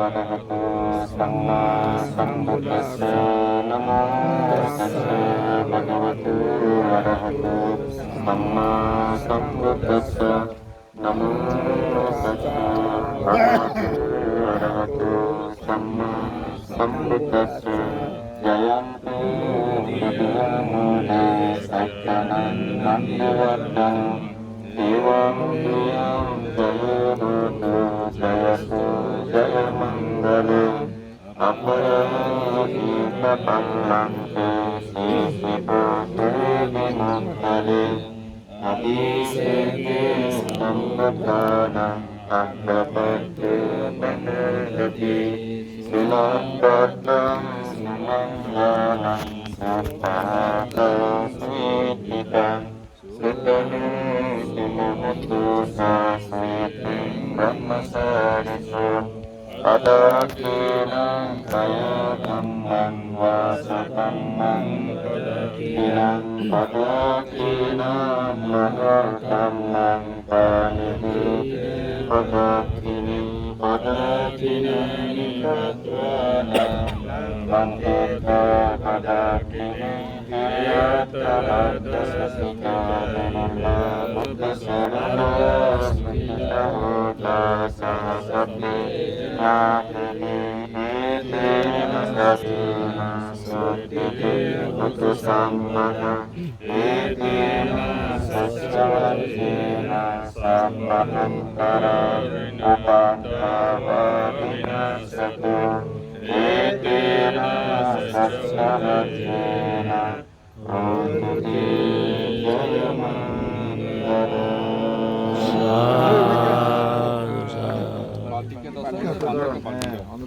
อะระหะโตสัมมาสัมพุทธัสสะนะโมตัสสะภะคะวะโตอะระหะโตสัมมาสัมพุทธัสสะนะโมตัสสะภะคะวะโตอะระหะโตสัมมาสัมพุทธัสสะยะยัมปิปิยะโมเดสัจจานันนันติวัฏฏังเอวังปิยังจโยโหตุจยโสจยมังกะเลอัปปะหิตะปัลลังเตสีสิโปเตวิมุตตะเลอภิเศษเกสัมปทานังอัปปะปัตเตปะโนทติสิลัปปัตตังสุมังคานังสัพพะโตสิทิตังสุตโนสุโมตุสาสิติบรมมสาริโสอัตตะกินังกายธัมมังวาสะธัมมังกินังปัตตะกินังมหาธัมมังปานิทิปัตตะกินิปัตตะกินังนิคัตวานังปันติตาปัตตะกินังกิยัตตะรัตตะสิกาเมนัมมาบุตตะสรณะสุขิตะโหตาสะสัพเพนาทินิเตนะสัสสินะสุติเตมุตุสัมมานะเอเตนะสัจจวันเตนะสัมมานันตาระอุปัฏฐาวะตินะสตุเอเตนะสัจจวันเตนะโอตุเตจยมังกะโรSatu, satu.